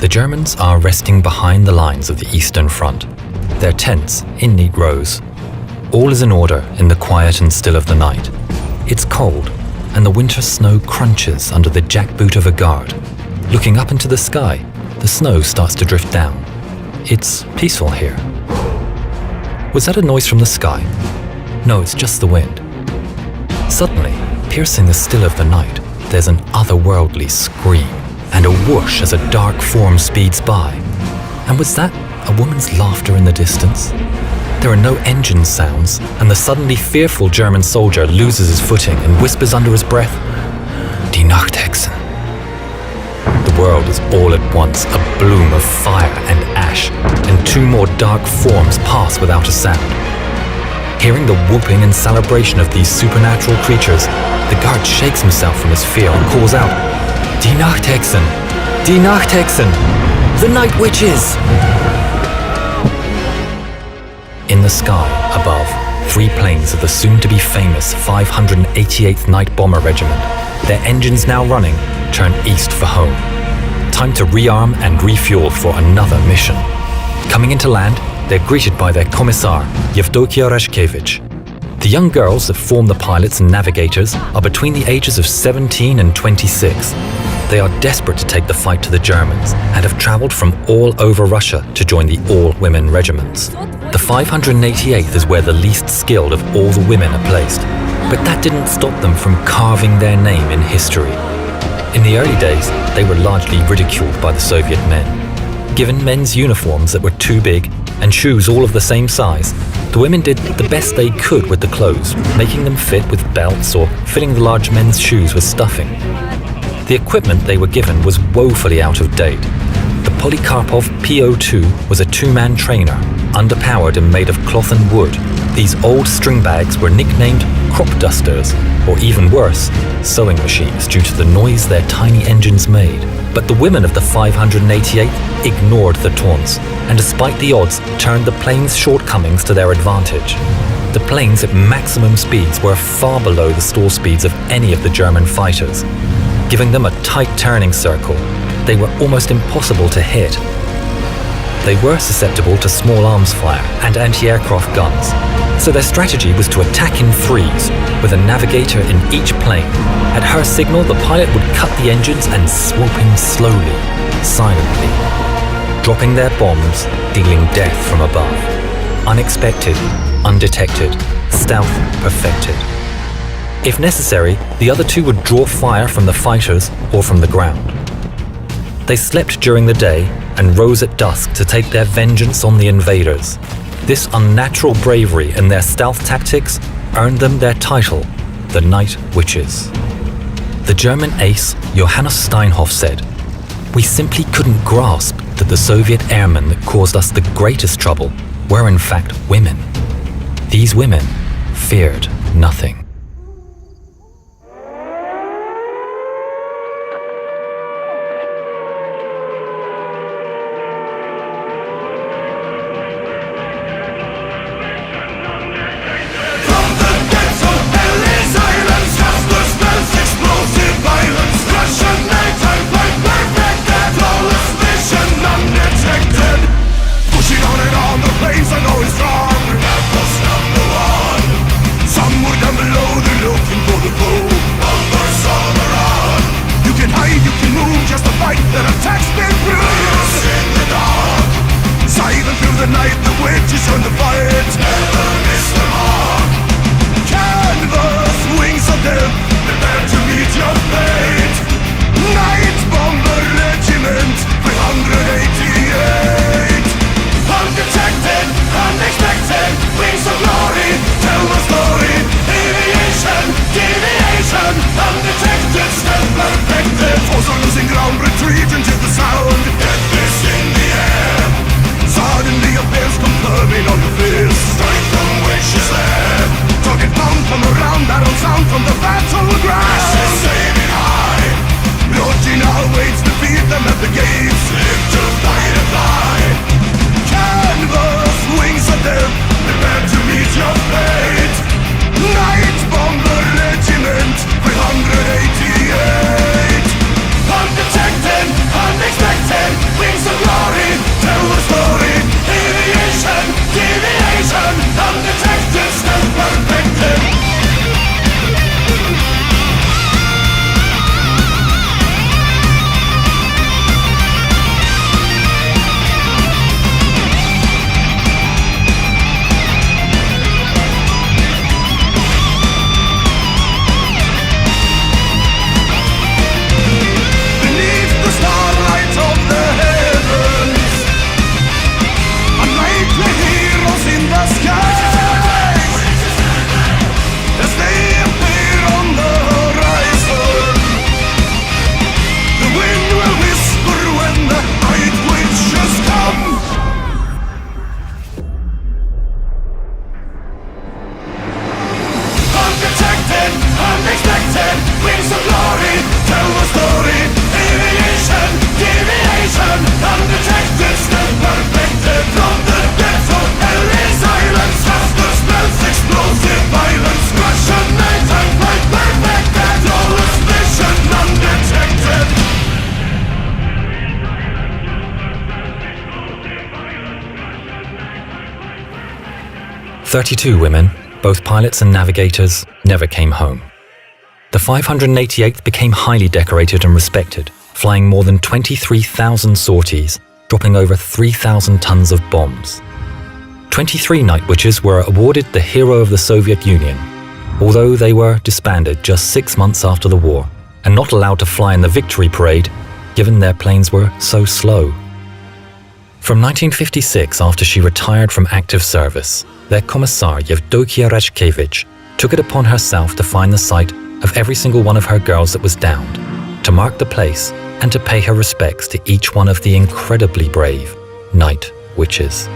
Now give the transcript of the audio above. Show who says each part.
Speaker 1: The Germans are resting behind the lines of the Eastern Front, their tents in neat rows. All is in order in the quiet and still of the night. It's cold, and the winter snow crunches under the jackboot of a guard. Looking up into the sky, the snow starts to drift down. It's peaceful here. Was that a noise from the sky? No, it's just the wind. Suddenly, piercing the still of the night, there's an otherworldly scream and a whoosh as a dark form speeds by. And was that a woman's laughter in the distance? There are no engine sounds, and the suddenly fearful German soldier loses his footing and whispers under his breath, Die Nachthexen. The world is all at once a bloom of fire and ash, and two more dark forms pass without a sound. Hearing the whooping and celebration of these supernatural creatures, the guard shakes himself from his fear and calls out, Die Nachthexen! Die Nachthexen! The Night Witches! In the sky above, 3 planes of the soon-to-be famous 588th Night Bomber Regiment, their engines now running, turn east for home. Time to rearm and refuel for another mission. Coming into land, they're greeted by their commissar, Yevdokia Rashkevich. The young girls that form the pilots and navigators are between the ages of 17 and 26. They are desperate to take the fight to the Germans and have traveled from all over Russia to join the all-women regiments. The 588th is where the least skilled of all the women are placed, but that didn't stop them from carving their name in history. In the early days, they were largely ridiculed by the Soviet men. Given men's uniforms that were too big and shoes all of the same size, the women did the best they could with the clothes, making them fit with belts or filling the large men's shoes with stuffing. The equipment they were given was woefully out of date. The Polikarpov PO2 was a 2-man trainer, underpowered and made of cloth and wood. These old string bags were nicknamed crop dusters, or even worse, sewing machines due to the noise their tiny engines made. But the women of the 588th ignored the taunts, and despite the odds, turned the plane's shortcomings to their advantage. The planes at maximum speeds were far below the stall speeds of any of the German fighters. Giving them a tight turning circle, they were almost impossible to hit. They were susceptible to small arms fire and anti-aircraft guns, so their strategy was to attack in threes, with a navigator in each plane. At her signal, the pilot would cut the engines and swoop in slowly, silently, dropping their bombs, dealing death from above. Unexpected, undetected, stealth perfected. If necessary, the other 2 would draw fire from the fighters or from the ground. They slept during the day and rose at dusk to take their vengeance on the invaders. This unnatural bravery and their stealth tactics earned them their title, the Night Witches. The German ace Johannes Steinhoff said, "We simply couldn't grasp that the Soviet airmen that caused us the greatest trouble were in fact women. These women feared nothing."
Speaker 2: Some would
Speaker 1: 32 women, both pilots and navigators, never came home. The 588th became highly decorated and respected, flying more than 23,000 sorties, dropping over 3,000 tons of bombs. 23 night witches were awarded the Hero of the Soviet Union, although they were disbanded just 6 months after the war and not allowed to fly in the victory parade, given their planes were so slow. From 1956, after she retired from active service, their commissar Yevdokia Rashkevich took it upon herself to find the site of every single one of her girls that was downed, to mark the place and to pay her respects to each one of the incredibly brave night witches.